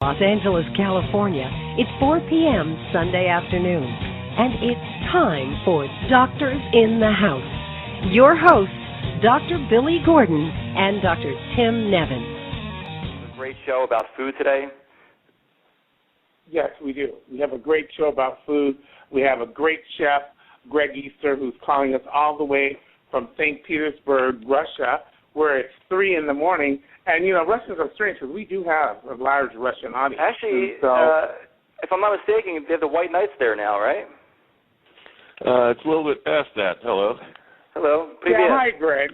Los Angeles, California, it's 4 p.m. Sunday afternoon, and it's time for Doctors in the House. Your hosts, Dr. Billi Gordon and Dr. Tim Nevin. A great show about food today. Yes, we do. We have a great show about food. We have a great chef, Greg Easter, who's calling us all the way from St. Petersburg, Russia, where it's 3 in the morning. And, you know, Russians are strange because we do have a large Russian audience. Actually, so, if I'm not mistaken, they have the White Knights there now, right? It's a little bit past that. Hello. Hello. Yeah, hi, Greg.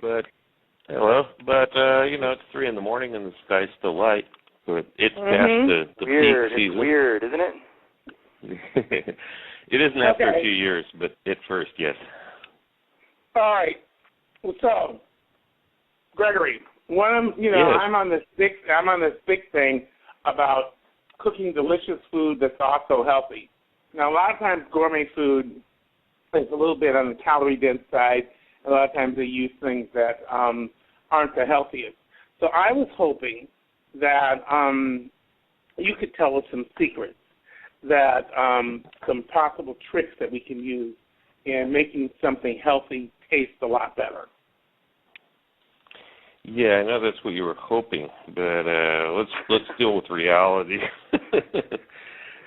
Hello. But you know, it's 3 in the morning and the sky's still light. But it's past the weird. peak season. It's weird, isn't it? It isn't after a few years, but at first, yes. All right. So, Gregory, Yes. I'm on this big thing about cooking delicious food that's also healthy. Now, a lot of times gourmet food is a little bit on the calorie-dense side. A lot of times they use things that aren't the healthiest. So I was hoping that you could tell us some secrets, that some possible tricks that we can use in making something healthy taste a lot better. Yeah, I know that's what you were hoping, but let's deal with reality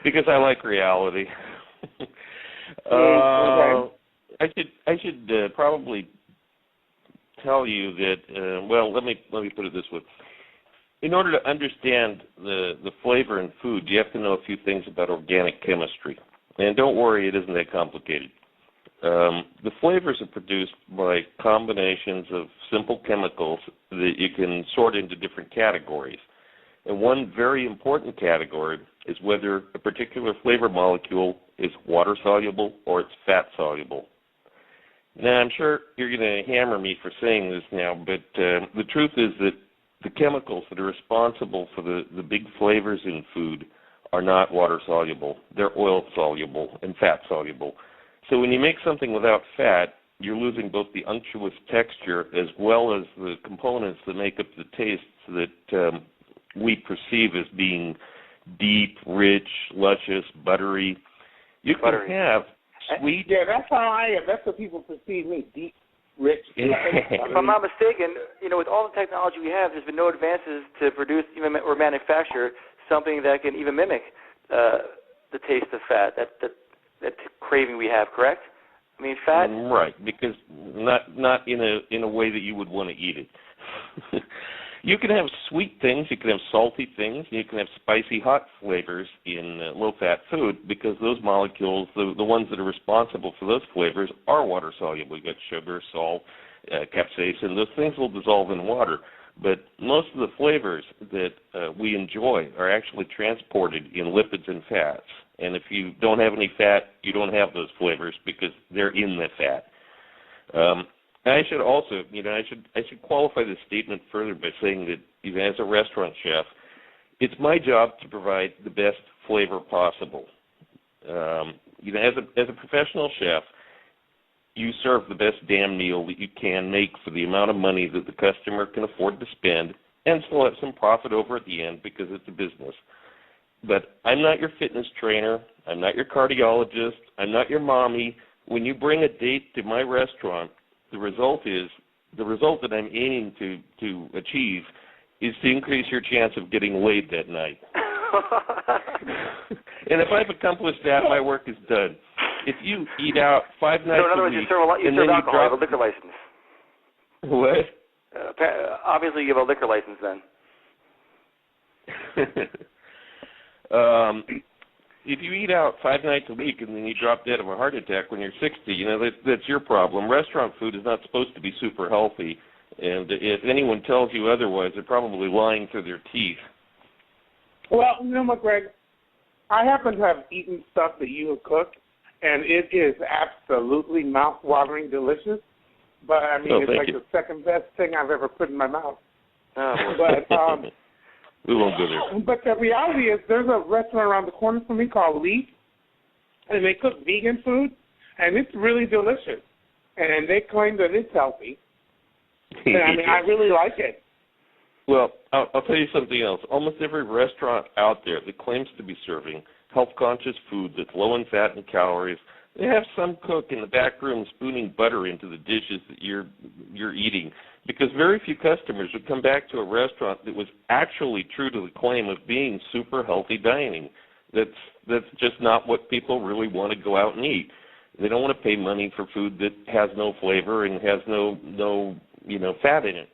because I like reality. Okay. I should probably tell you that. Well, let me put it this way. In order to understand the flavor in food, you have to know a few things about organic chemistry. And don't worry, it isn't that complicated. The flavors are produced by combinations of simple chemicals that you can sort into different categories. And one very important category is whether a particular flavor molecule is water-soluble or it's fat-soluble. Now, I'm sure you're going to hammer me for saying this now, but the truth is that the chemicals that are responsible for the big flavors in food are not water-soluble. They're oil-soluble and fat-soluble. So when you make something without fat, you're losing both the unctuous texture as well as the components that make up the tastes that we perceive as being deep, rich, luscious, buttery. You can have sweet. Yeah, that's how I am. That's what people perceive me, deep, rich. If I'm not mistaken, you know, with all the technology we have, there's been no advances to produce even or manufacture something that can even mimic the taste of fat. That craving we have, correct? I mean, fat. Right, because not in a way that you would want to eat it. You can have sweet things, you can have salty things, you can have spicy hot flavors in low-fat food because those molecules, the ones that are responsible for those flavors, are water-soluble. You've got sugar, salt, capsaicin. Those things will dissolve in water. But most of the flavors that we enjoy are actually transported in lipids and fats. And if you don't have any fat, you don't have those flavors because they're in the fat. I should also, I should qualify this statement further by saying that even as a restaurant chef, it's my job to provide the best flavor possible. As a professional chef, you serve the best damn meal that you can make for the amount of money that the customer can afford to spend and still have some profit over at the end because it's a business. But I'm not your fitness trainer. I'm not your cardiologist. I'm not your mommy. When you bring a date to my restaurant, the result that I'm aiming to achieve is to increase your chance of getting laid that night. And if I've accomplished that, my work is done. If you eat out 5 nights in other words, a week, you serve alcohol, you have a liquor license. What? Obviously, you have a liquor license then. If you eat out 5 nights a week and then you drop dead of a heart attack when you're 60, that's your problem. Restaurant food is not supposed to be super healthy, and if anyone tells you otherwise, they're probably lying through their teeth. Well, you know what, Greg? I happen to have eaten stuff that you have cooked, and it is absolutely mouth-watering delicious. But, I mean, it's like the second best thing I've ever put in my mouth. Oh. But we won't go there. But the reality is there's a restaurant around the corner from me called Leaf, and they cook vegan food, and it's really delicious. And they claim that it's healthy. And, I mean, I really like it. Well, I'll tell you something else. Almost every restaurant out there that claims to be serving health-conscious food that's low in fat and calories, they have some cook in the back room spooning butter into the dishes that you're eating, because very few customers would come back to a restaurant that was actually true to the claim of being super healthy dining. That's just not what people really want to go out and eat. They don't want to pay money for food that has no flavor and has no fat in it.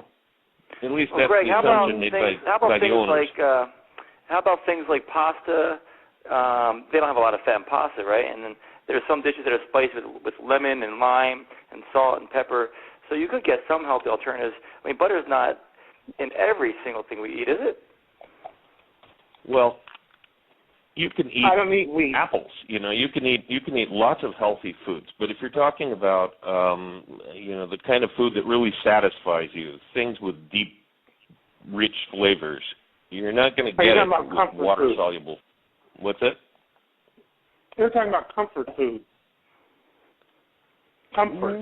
At least that's Greg, the assumption made by the owners. How about things like pasta? They don't have a lot of fat in pasta, right? And then there's some dishes that are spiced with lemon and lime and salt and pepper. So you could get some healthy alternatives. I mean, butter is not in every single thing we eat, is it? Well, you can eat I don't eat wheat. apples. You can eat lots of healthy foods. But if you're talking about the kind of food that really satisfies you, things with deep, rich flavors, you're not going to get it with water soluble. What's that? You're talking about comfort food. Comfort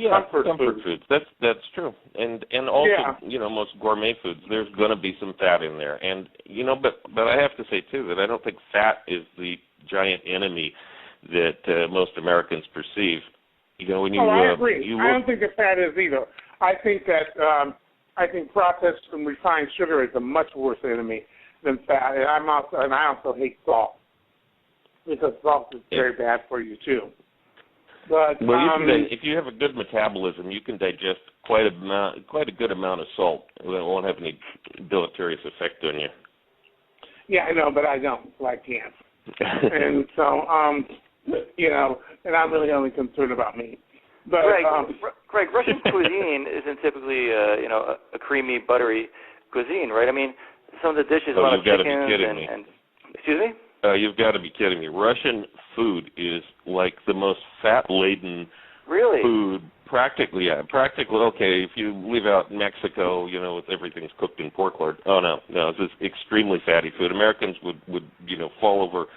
foods. That's true. And also, most gourmet foods, there's going to be some fat in there. And but I have to say too that I don't think fat is the giant enemy that most Americans perceive. When you I agree. I don't think that fat is either. I think that processed and refined sugar is a much worse enemy than fat. And I also hate salt, because salt is very bad for you too. But if you have a good metabolism, you can digest quite a good amount of salt. It won't have any deleterious effect on you. Yeah, I know, but I don't, so I can't. And so, and I'm really only concerned about me. But Greg, Russian cuisine isn't typically, a creamy, buttery cuisine, right? I mean, some of the dishes, a lot of chickens and excuse me? You've got to be kidding me. Russian food is like the most fat-laden food practically. Okay, if you leave out Mexico, with everything's cooked in pork lard. Oh, no, it's just extremely fatty food. Americans would fall over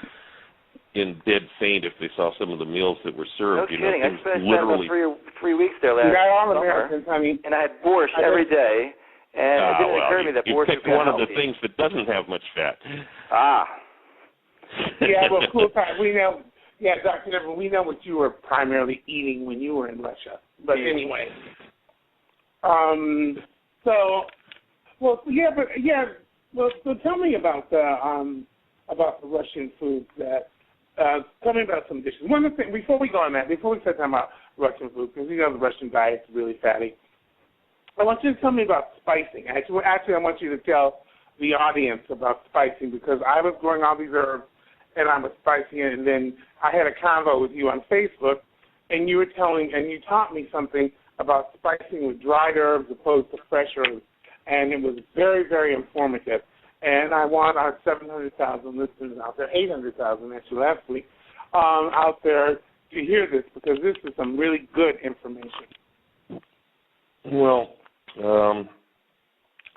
in dead faint if they saw some of the meals that were served. No kidding. I spent literally about 3 weeks there last summer. Americans, and I had borscht every day, and it didn't occur to me that borscht picked one of the things that doesn't have much fat. Yeah, well, cool time. We know. Yeah, Dr. Neville, we know what you were primarily eating when you were in Russia. But anyway, so tell me about the Russian foods that. Tell me about some dishes. One of the things, before we go on that, before we start talking about Russian food, because the Russian diet is really fatty, I want you to tell me about spicing. Actually, I want you to tell the audience about spicing, because I was growing all these herbs and I was spicing it, and then I had a convo with you on Facebook, and you taught me something about spicing with dried herbs opposed to fresh herbs, and it was very, very informative. And I want our 700,000 listeners out there, 800,000 actually last week, out there to hear this, because this is some really good information. Well,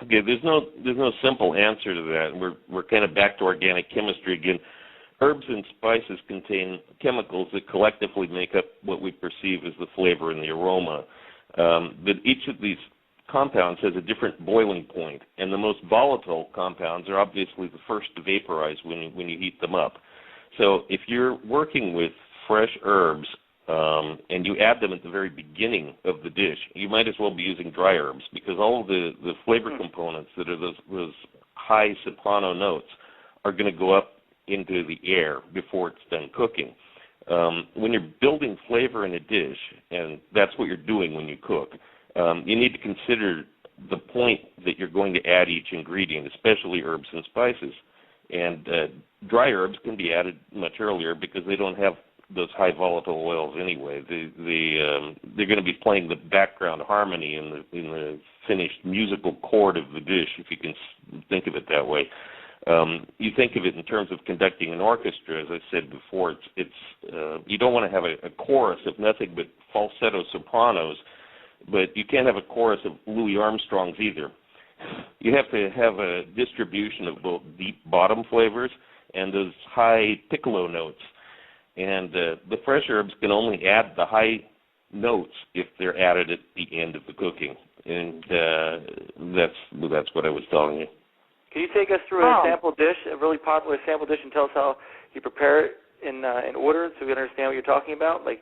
okay, there's no simple answer to that. We're kind of back to organic chemistry again. Herbs and spices contain chemicals that collectively make up what we perceive as the flavor and the aroma. But each of these compounds has a different boiling point, and the most volatile compounds are obviously the first to vaporize when you heat them up. So if you're working with fresh herbs and you add them at the very beginning of the dish, you might as well be using dry herbs, because all of the flavor components that are those high soprano notes are going to go up into the air before it's done cooking. When you're building flavor in a dish, and that's what you're doing when you cook, you need to consider the point that you're going to add each ingredient, especially herbs and spices. And dry herbs can be added much earlier because they don't have those high volatile oils anyway. They're going to be playing the background harmony in the finished musical chord of the dish, if you can think of it that way. You think of it in terms of conducting an orchestra, as I said before. It's you don't want to have a chorus of nothing but falsetto sopranos, but you can't have a chorus of Louis Armstrongs either. You have to have a distribution of both deep bottom flavors and those high piccolo notes. And the fresh herbs can only add the high notes if they're added at the end of the cooking. And that's what I was telling you. Can you take us through a sample dish, a really popular sample dish, and tell us how you prepare it in order so we understand what you're talking about? Like,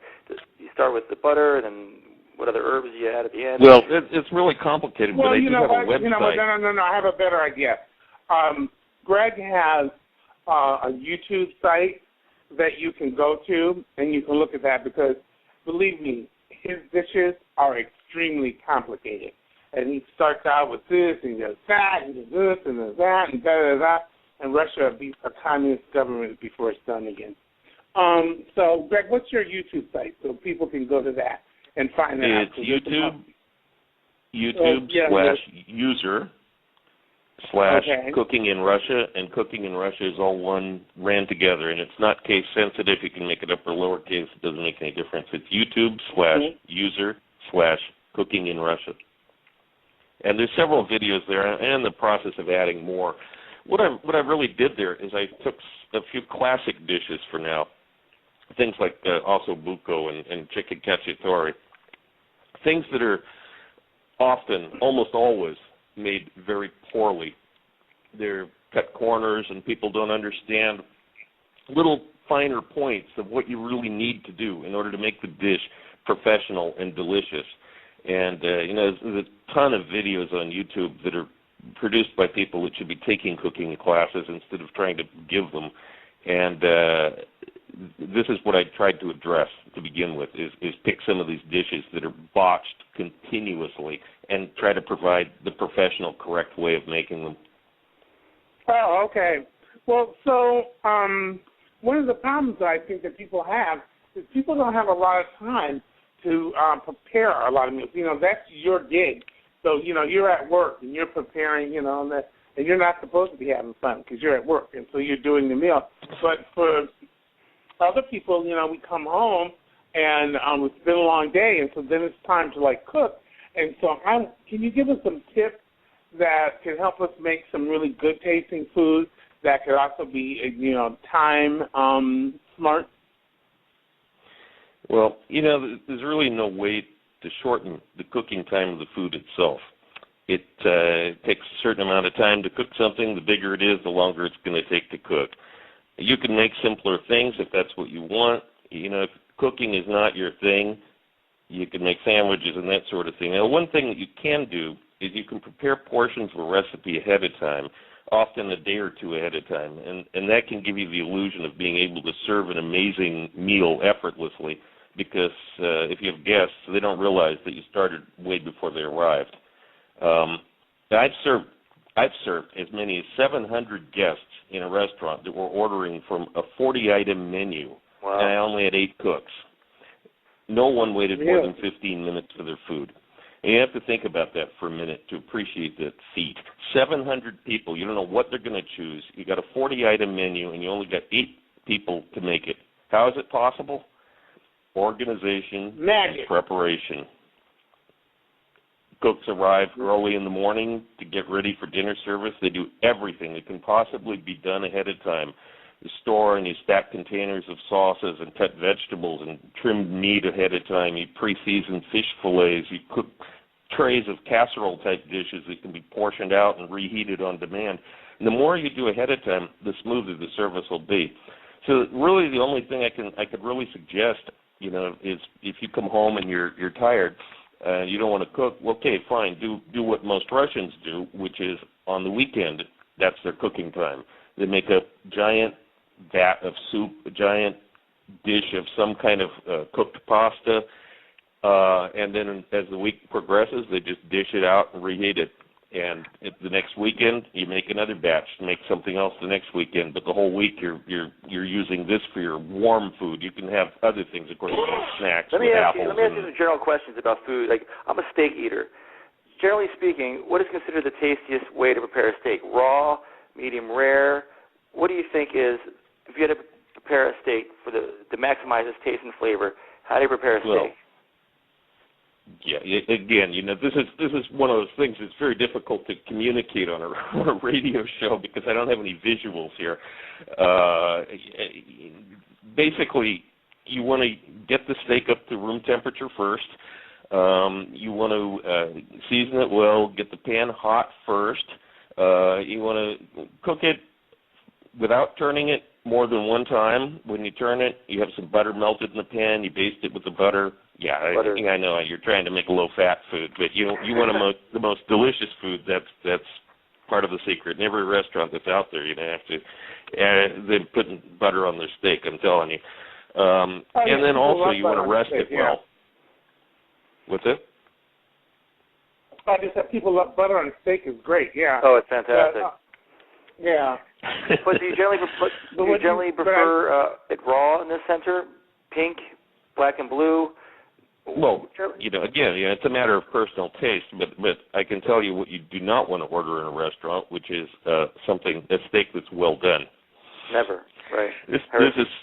you start with the butter, and then what other herbs you add at the end? Well, it's really complicated, well, but I you do know have what? a website. You know what? No. I have a better idea. Greg has a YouTube site that you can go to, and you can look at that because, believe me, his dishes are extremely complicated. And he starts out with this, and he does that, and does this, and does that, and da-da-da. And Russia beats a communist government before it's done again. So, Greg, what's your YouTube site so people can go to that and find that out? It's YouTube/user/ Cooking in Russia, and Cooking in Russia is all one ran together, and it's not case sensitive. You can make it upper lowercase. It doesn't make any difference. It's YouTube/user/ Cooking in Russia. And there's several videos there, and in the process of adding more. What I really did there is I took a few classic dishes for now, things like also buko and chicken cacciatore, things that are often, almost always, made very poorly. They're cut corners, and people don't understand little finer points of what you really need to do in order to make the dish professional and delicious. And, there's a ton of videos on YouTube that are produced by people that should be taking cooking classes instead of trying to give them. And this is what I tried to address to begin with, is pick some of these dishes that are botched continuously and try to provide the professional, correct way of making them. Oh, okay. Well, so one of the problems I think that people have is people don't have a lot of time to prepare a lot of meals. That's your gig. So, you're at work and you're preparing, and you're not supposed to be having fun because you're at work, and so you're doing the meal. But for other people, we come home and it's been a long day, and so then it's time to, cook. And so can you give us some tips that can help us make some really good-tasting food that could also be, time smart? Well, there's really no way to shorten the cooking time of the food itself. It takes a certain amount of time to cook something. The bigger it is, the longer it's going to take to cook. You can make simpler things if that's what you want. If cooking is not your thing, you can make sandwiches and that sort of thing. Now, one thing that you can do is you can prepare portions of a recipe ahead of time, often a day or two ahead of time, and that can give you the illusion of being able to serve an amazing meal effortlessly, because if you have guests, they don't realize that you started way before they arrived. I've served as many as 700 guests in a restaurant that were ordering from a 40-item menu, wow. And I only had 8 cooks. No one waited more than 15 minutes for their food. And you have to think about that for a minute to appreciate that feat. 700 people, you don't know what they're going to choose. You got a 40-item menu, and you only got 8 people to make it. How is it possible? Organization and preparation. Cooks arrive early in the morning to get ready for dinner service. They do everything that can possibly be done ahead of time. You store and you stack containers of sauces and cut vegetables and trimmed meat ahead of time. You pre-season fish fillets. You cook trays of casserole-type dishes that can be portioned out and reheated on demand. And the more you do ahead of time, the smoother the service will be. So really the only thing I could really suggest, is if you come home and you're tired, you don't want to cook, well, okay, fine, do what most Russians do, which is on the weekend, that's their cooking time. They make a giant vat of soup, a giant dish of some kind of cooked pasta, and then as the week progresses, they just dish it out and reheat it. And the next weekend, you make another batch, make something else the next weekend. But the whole week, you're using this for your warm food. You can have other things, of course, snacks. Let me ask you some general questions about food. Like, I'm a steak eater. Generally speaking, what is considered the tastiest way to prepare a steak? Raw, medium rare? What do you think is, if you had to prepare a steak to maximize its taste and flavor, how do you prepare a steak? Well, yeah, again, this is one of those things that's very difficult to communicate on a radio show because I don't have any visuals here. Basically, you want to get the steak up to room temperature first. You want to season it well, get the pan hot first. You want to cook it without turning it more than one time. When you turn it, you have some butter melted in the pan. You baste it with the butter. Yeah, I know you're trying to make a low-fat food, but you want the most delicious food. That's part of the secret. In every restaurant that's out there, you have to. They're putting butter on their steak. I'm telling you. And then also you want to rest it well. What's it? I just said people love butter on steak is great. Yeah. Oh, it's fantastic. Yeah. But do you generally prefer it raw in the center, pink, black and blue? Well, again, it's a matter of personal taste, but I can tell you what you do not want to order in a restaurant, which is a steak that's well done. Never, right? This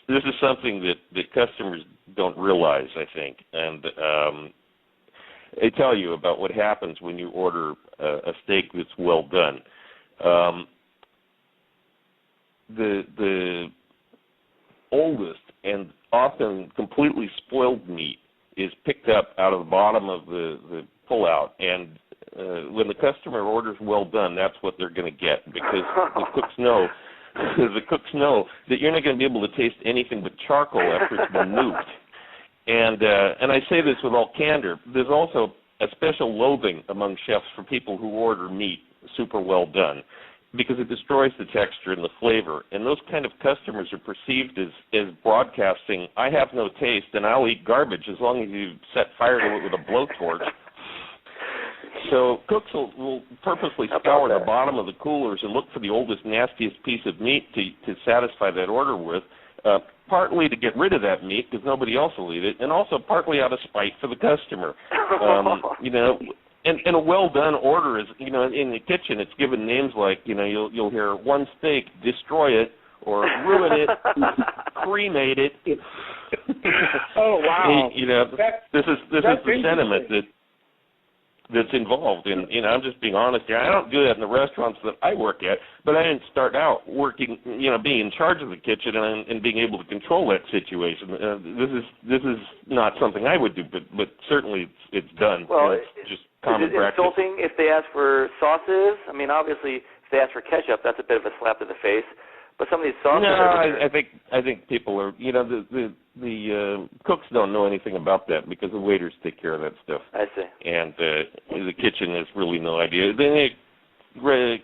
is something that customers don't realize, I think, and they tell you about what happens when you order a steak that's well done. The oldest and often completely spoiled meat is picked up out of the bottom of the pullout, and when the customer orders well done, that's what they're going to get, because the cooks know that you're not going to be able to taste anything but charcoal after it's been nuked. And I say this with all candor. There's also a special loathing among chefs for people who order meat super well done, because it destroys the texture and the flavor. And those kind of customers are perceived as broadcasting, I have no taste and I'll eat garbage as long as you set fire to it with a blowtorch. So cooks will purposely scour the bottom of the coolers and look for the oldest, nastiest piece of meat to satisfy that order with, partly to get rid of that meat because nobody else will eat it, and also partly out of spite for the customer. And a well-done order is, in the kitchen, it's given names like, you'll hear one steak, destroy it, or ruin it, cremate it. Oh, wow. This is the sentiment that's involved. And, I'm just being honest here. I don't do that in the restaurants that I work at, but I didn't start out working, being in charge of the kitchen and being able to control that situation. This is not something I would do, but certainly it's done. Well, it's just common practice. Is it insulting if they ask for sauces? I mean, obviously, if they ask for ketchup, that's a bit of a slap to the face. But some of these sauces. No, I think people are. The cooks don't know anything about that because the waiters take care of that stuff. I see. And the kitchen has really no idea.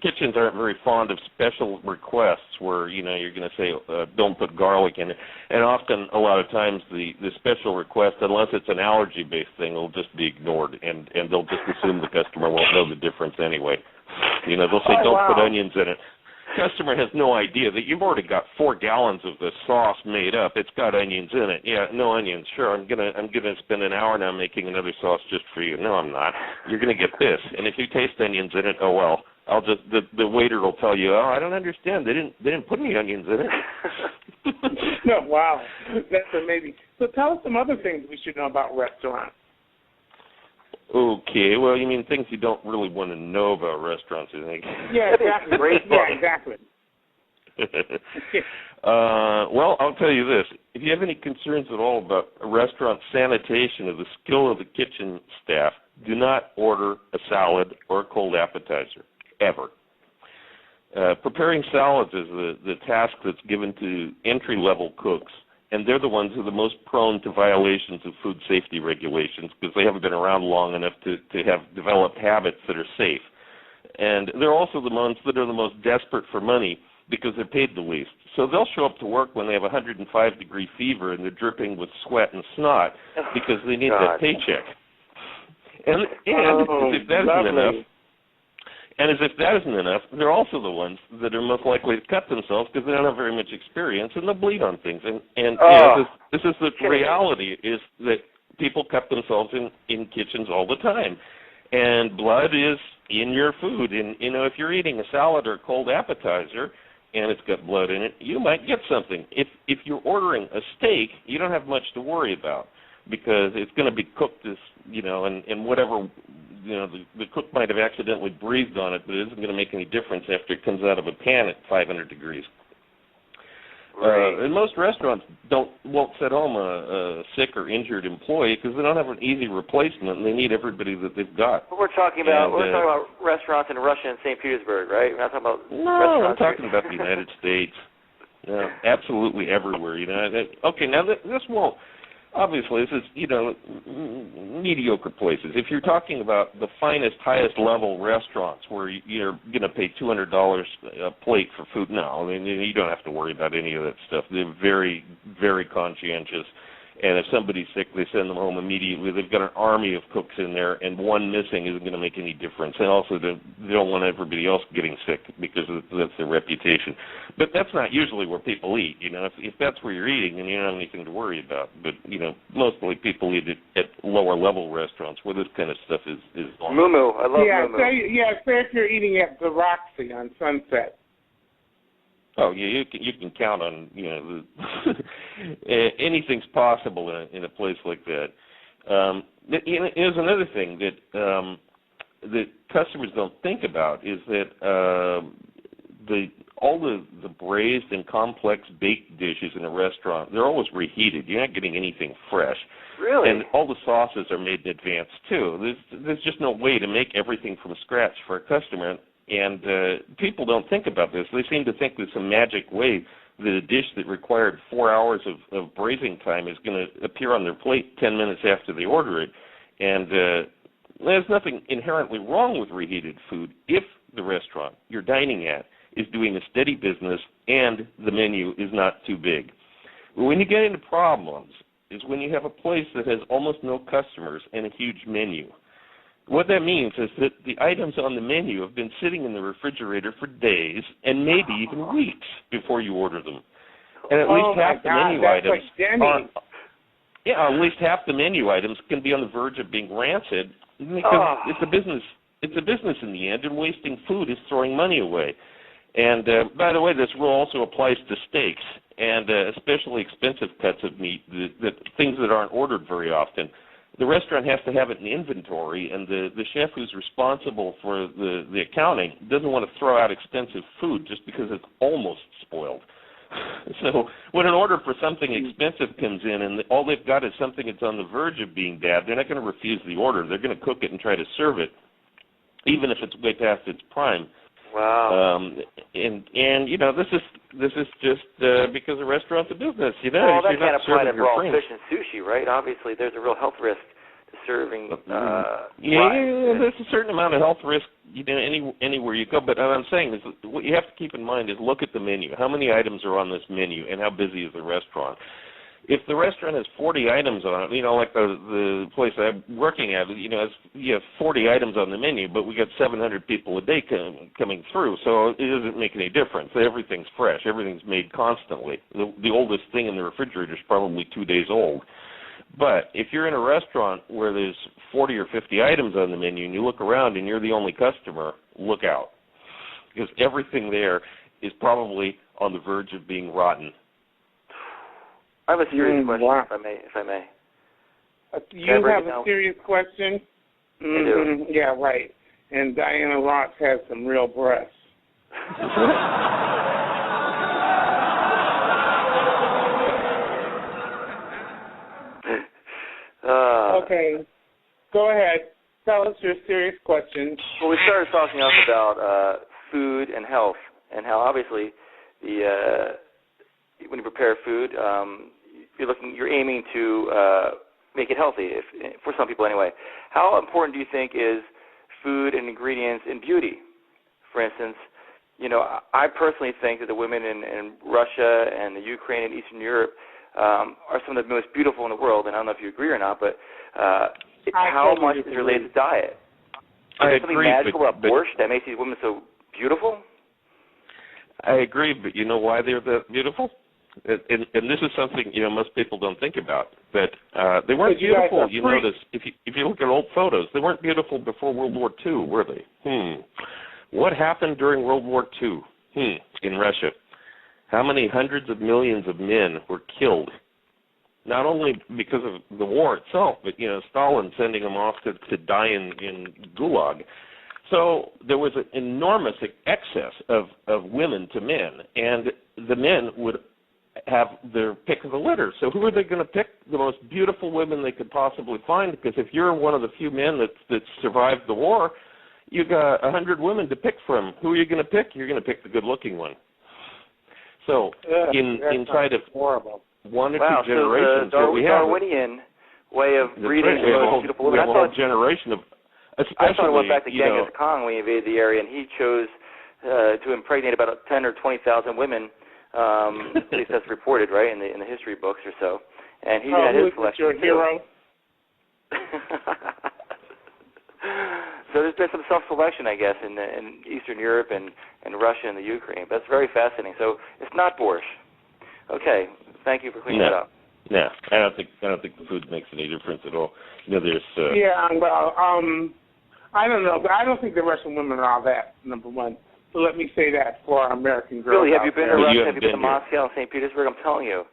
Kitchens aren't very fond of special requests where you're going to say don't put garlic in it. And often, a lot of times, the special request, unless it's an allergy-based thing, will just be ignored, and they'll just assume the customer won't know the difference anyway. They'll say don't put onions in it. Customer has no idea that you've already got 4 gallons of the sauce made up. It's got onions in it. Yeah, no onions. Sure, I'm gonna spend an hour now making another sauce just for you. No, I'm not. You're gonna get this. And if you taste onions in it, oh well. I'll just the waiter will tell you, oh, I don't understand. They didn't put any onions in it. No, wow, that's amazing. So tell us some other things we should know about restaurants. Okay, well, you mean things you don't really want to know about restaurants, I think. Yeah, exactly. Yeah, exactly. Well, I'll tell you this. If you have any concerns at all about a restaurant sanitation or the skill of the kitchen staff, do not order a salad or a cold appetizer, ever. Preparing salads is the task that's given to entry-level cooks, and they're the ones who are the most prone to violations of food safety regulations because they haven't been around long enough to have developed habits that are safe. And they're also the ones that are the most desperate for money because they're paid the least. So they'll show up to work when they have 105-degree fever and they're dripping with sweat and snot because they need that paycheck. And if that isn't enough, and as if that isn't enough, they're also the ones that are most likely to cut themselves because they don't have very much experience and they'll bleed on things. And this is the reality is that people cut themselves in kitchens all the time. And blood is in your food. And, if you're eating a salad or a cold appetizer and it's got blood in it, you might get something. If you're ordering a steak, you don't have much to worry about because it's going to be cooked as, and whatever, the cook might have accidentally breathed on it, but it isn't going to make any difference after it comes out of a pan at 500 degrees. Right. And most restaurants won't set home a sick or injured employee because they don't have an easy replacement, and they need everybody that they've got. But we're talking about restaurants in Russia and St. Petersburg, right? We're not talking about No, I'm talking about the United States. Absolutely everywhere. Okay, now this won't. Obviously, this is, mediocre places. If you're talking about the finest, highest-level restaurants where you're going to pay $200 a plate for food, no, I mean, you don't have to worry about any of that stuff. They're very, very conscientious. And if somebody's sick, they send them home immediately. They've got an army of cooks in there, and one missing isn't going to make any difference. And also, they don't want everybody else getting sick because that's their reputation. But that's not usually where people eat. If that's where you're eating, then you don't have anything to worry about. But mostly people eat at lower level restaurants where this kind of stuff is on. Moo-moo, I love moo-moo. Say if you're eating at the Roxy on Sunset. Oh yeah, you can count on anything's possible in a place like that. There's another thing that customers don't think about is that all the braised and complex baked dishes in a restaurant, they're always reheated. You're not getting anything fresh. Really? And all the sauces are made in advance too. There's just no way to make everything from scratch for a customer. And people don't think about this. They seem to think there's some magic way that a dish that required 4 hours of braising time is going to appear on their plate 10 minutes after they order it. And there's nothing inherently wrong with reheated food if the restaurant you're dining at is doing a steady business and the menu is not too big. But when you get into problems is when you have a place that has almost no customers and a huge menu. What that means is that the items on the menu have been sitting in the refrigerator for days and maybe even weeks before you order them. And at least half the menu items at least half the menu items can be on the verge of being rancid because it's a business in the end, and wasting food is throwing money away. And by the way, this rule also applies to steaks and especially expensive cuts of meat, things that aren't ordered very often. The restaurant has to have it in inventory, and the chef who's responsible for the accounting doesn't want to throw out expensive food just because it's almost spoiled. So when an order for something expensive comes in and all they've got is something that's on the verge of being bad, they're not going to refuse the order. They're going to cook it and try to serve it, even if it's way past its prime. Wow. And this is just because the restaurant's a business, Well, that can't apply to raw fish and sushi, right? Obviously, there's a real health risk to serving. There's a certain amount of health risk, anywhere you go. But what I'm saying is, what you have to keep in mind is look at the menu. How many items are on this menu, and how busy is the restaurant? If the restaurant has 40 items on it, like the place I'm working at, you have 40 items on the menu, but we got 700 people a day coming through, so it doesn't make any difference. Everything's fresh. Everything's made constantly. The oldest thing in the refrigerator is probably 2 days old. But if you're in a restaurant where there's 40 or 50 items on the menu and you look around and you're the only customer, look out. Because everything there is probably on the verge of being rotten. I have a serious question, if I may. You have a serious question? I do. Yeah, right. And Diana Ross has some real breasts. Okay. Go ahead. Tell us your serious question. Well, we started talking about food and health, and how obviously when you prepare food, you're aiming to make it healthy, for some people anyway. How important do you think is food and ingredients in beauty? For instance, I personally think that the women in Russia and the Ukraine and Eastern Europe are some of the most beautiful in the world, and I don't know if you agree or not, but how much is related to diet? Is there something magical about borscht that makes these women so beautiful? I agree, but you know why they're that beautiful? And this is something most people don't think about. But they weren't beautiful. You notice if you look at old photos, they weren't beautiful before World War II, were they? What happened during World War II? In Russia, how many hundreds of millions of men were killed? Not only because of the war itself, but Stalin sending them off to die in Gulag. So there was an enormous excess of women to men, and the men would have their pick of the litter. So who are they going to pick? The most beautiful women they could possibly find, because if you're one of the few men that survived the war, you got 100 women to pick from. Who are you going to pick? You're going to pick the good-looking one. So inside of horrible. one or two generations, so we have Darwinian way of breeding we have a whole, beautiful women. We have a whole generation of, especially, I thought it went back to Genghis Khan when he invaded the area, and he chose to impregnate about 10 or 20,000 women. At least that's reported, right, in the history books or so. And he had his selection. Your hero? So there's been some self-selection, I guess, in Eastern Europe and Russia and the Ukraine. That's very fascinating. So it's not borscht. Okay, thank you for cleaning that up. No, I don't think the food makes any difference at all. There's well, I don't know, but I don't think the Russian women are all that. Number one. So let me say that for our American girls. Billy, have you been to Russia? Have you been to here. Moscow and St. Petersburg? I'm telling you,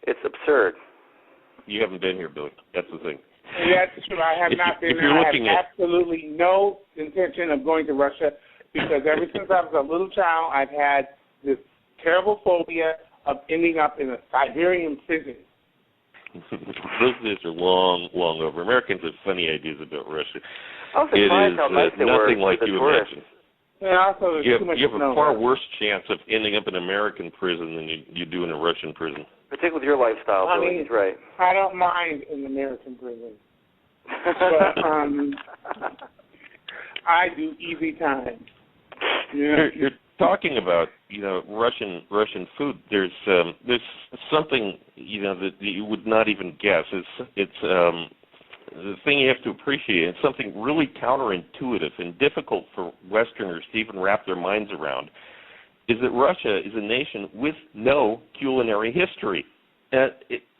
it's absurd. You haven't been here, Billy. That's the thing. That's true. I have not been there. I have absolutely no intention of going to Russia, because ever since I was a little child, I've had this terrible phobia of ending up in a Siberian prison. Those days are long, long over. Americans have funny ideas about Russia. I was surprised how nice they were nothing like the you tourists. imagine. And also, You have a far worse chance of ending up in an American prison than you do in a Russian prison. Particularly with your lifestyle, Billy. He's right. I don't mind in American prison. But I do easy time. Yeah. You're talking about Russian food. There's something that you would not even guess. It's the thing you have to appreciate. It's something really counterintuitive and difficult for Westerners to even wrap their minds around. Is that Russia is a nation with no culinary history.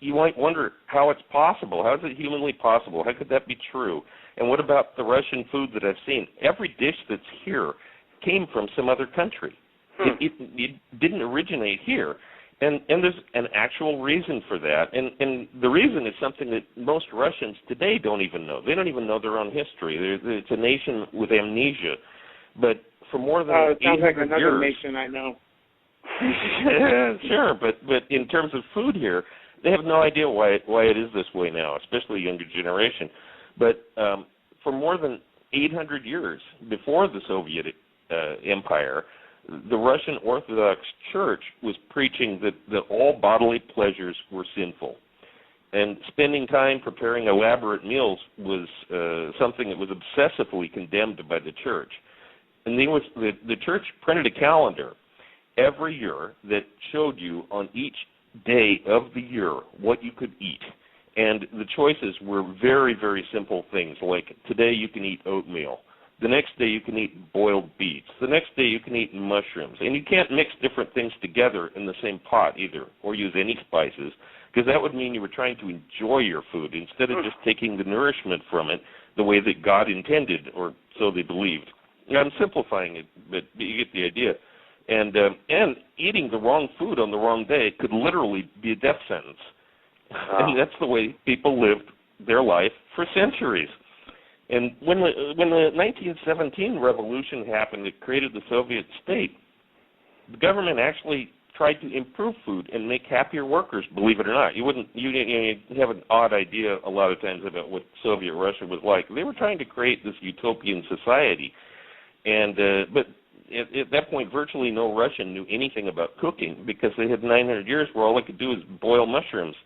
You might wonder how it's possible. How is it humanly possible? How could that be true? And what about the Russian food that I've seen? Every dish that's here came from some other country. It didn't originate here. And there's an actual reason for that. And the reason is something that most Russians today don't even know. They don't even know their own history. It's a nation with amnesia. But for more than 800 sounds like another years, nation I know. Sure, but in terms of food here, they have no idea why it is this way now, especially younger generation. But for more than 800 years before the Soviet Empire, the Russian Orthodox Church was preaching that all bodily pleasures were sinful. And spending time preparing elaborate meals was something that was obsessively condemned by the church. And the church printed a calendar every year that showed you on each day of the year what you could eat. And the choices were very, very simple things, like today you can eat oatmeal. The next day you can eat boiled beets. The next day you can eat mushrooms. And you can't mix different things together in the same pot either, or use any spices, because that would mean you were trying to enjoy your food instead of just taking the nourishment from it the way that God intended, or so they believed. Now, I'm simplifying it, but you get the idea. And eating the wrong food on the wrong day could literally be a death sentence. And that's the way people lived their life for centuries. And when the 1917 revolution happened, it created the Soviet state. The government actually tried to improve food and make happier workers. Believe it or not, you have an odd idea a lot of times about what Soviet Russia was like. They were trying to create this utopian society, but at that point, virtually no Russian knew anything about cooking, because they had 900 years where all they could do is boil mushrooms.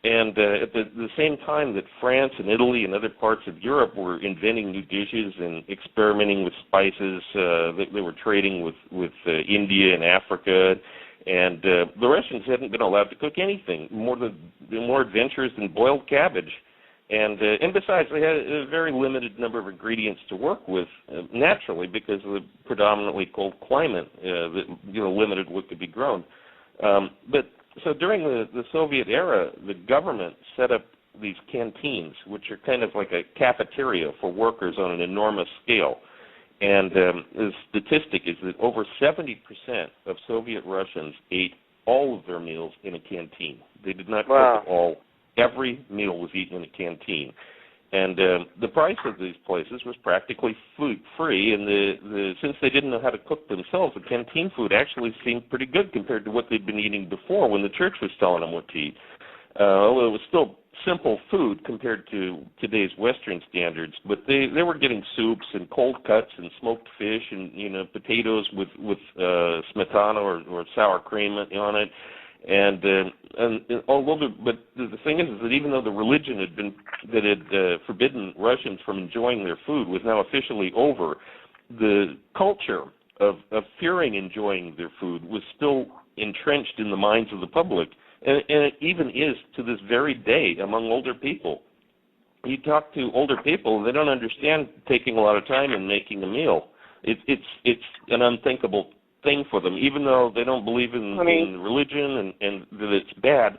And at the same time that France and Italy and other parts of Europe were inventing new dishes and experimenting with spices, they were trading with India and Africa, and the Russians hadn't been allowed to cook anything more adventurous than boiled cabbage. And besides, they had a very limited number of ingredients to work with, naturally, because of the predominantly cold climate that limited what could be grown. So during the Soviet era, the government set up these canteens, which are kind of like a cafeteria for workers on an enormous scale. And the statistic is that over 70% of Soviet Russians ate all of their meals in a canteen. They did not cook at all. Every meal was eaten in a canteen. And the price of these places was practically free, and since they didn't know how to cook themselves, the canteen food actually seemed pretty good compared to what they'd been eating before when the church was telling them what to eat. Although it was still simple food compared to today's Western standards, but they were getting soups and cold cuts and smoked fish and potatoes with smetana or sour cream on it. And but the thing is that even though the religion had forbidden Russians from enjoying their food was now officially over, the culture of fearing enjoying their food was still entrenched in the minds of the public, and it even is to this very day among older people. You talk to older people, they don't understand taking a lot of time and making a meal. It's an unthinkable thing for them, even though they don't believe in religion and that it's bad.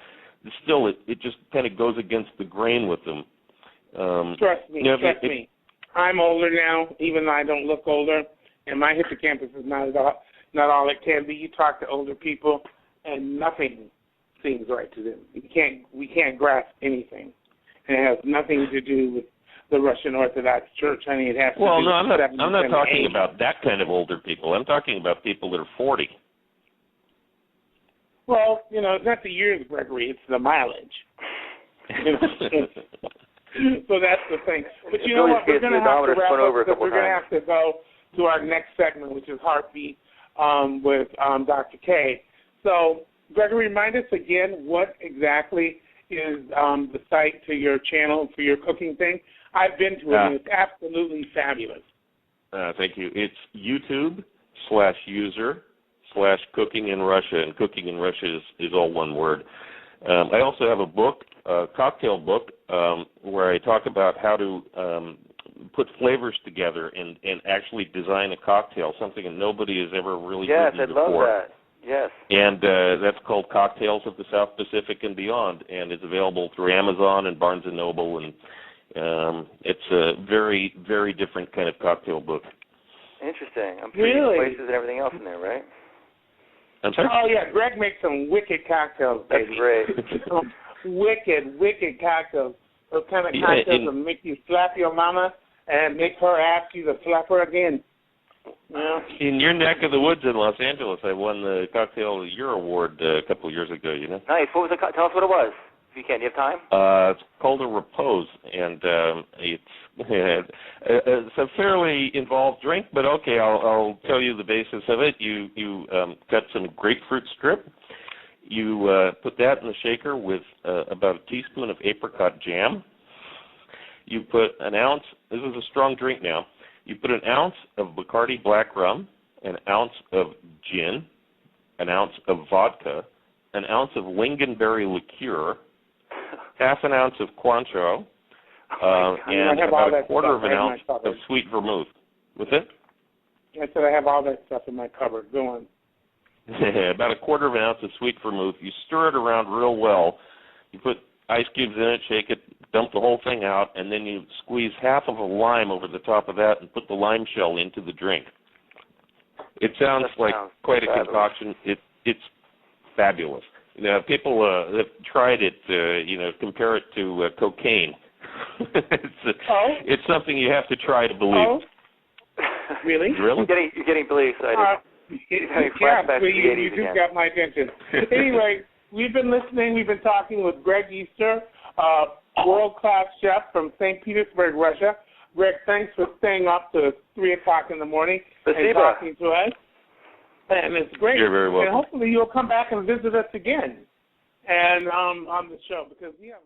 Still, it just kind of goes against the grain with them. Trust me. I'm older now, even though I don't look older, and my hippocampus is not all it can be. You talk to older people, and nothing seems right to them. We can't grasp anything, and it has nothing to do with the Russian Orthodox Church. I mean, it has to do with I'm not talking about that kind of older people. I'm talking about people that are 40. Well, it's not the years, Gregory. It's the mileage. So that's the thing. But you know what? We're going to have to wrap up because we're going to have to go to our next segment, which is Heartbeat with Dr. K. So, Gregory, remind us again what exactly is the site to your channel for your cooking thing. I've been to it, and it's absolutely fabulous. Thank you. It's YouTube/user/Cooking in Russia, and Cooking in Russia is all one word. I also have a book, a cocktail book, where I talk about how to put flavors together and actually design a cocktail, something that nobody has ever really written before. Yes, I'd love that. Yes. And that's called Cocktails of the South Pacific and Beyond, and it's available through Amazon and Barnes & Noble, and it's a very, very different kind of cocktail book. Interesting. I'm pretty places and everything else in there, right? I'm sorry? Oh, yeah. Greg makes some wicked cocktails, baby. That's great. wicked cocktails. Those kind of cocktails that make you slap your mama and make her ask you to slap her again. Yeah. In your neck of the woods in Los Angeles, I won the Cocktail of the Year award a couple of years ago, Nice. What was the tell us what it was, if you can. Do you have time? It's called a Repose, and it's a fairly involved drink, but okay, I'll tell you the basis of it. You cut some grapefruit strip. You put that in the shaker with about a teaspoon of apricot jam. You put an ounce, this is a strong drink now, you put an ounce of Bacardi black rum, an ounce of gin, an ounce of vodka, an ounce of lingonberry liqueur, half an ounce of Cointreau, and about a quarter of an ounce of sweet vermouth. What's it? I said I have all that stuff in my cupboard. Go on. About a quarter of an ounce of sweet vermouth. You stir it around real well. You put ice cubes in it, shake it, dump the whole thing out, and then you squeeze half of a lime over the top of that and put the lime shell into the drink. It sounds like quite a concoction. It's fabulous. People have tried it, compare it to cocaine. It's something you have to try to believe. Oh? Really? Really? You're getting Billy excited. You just got my attention. Anyway, we've been listening. We've been talking with Greg Easter, world-class chef from St. Petersburg, Russia. Greg, thanks for staying up to 3 o'clock in the morning and talking to us. And it's great. You're very welcome. And hopefully you'll come back and visit us again and on the show because we have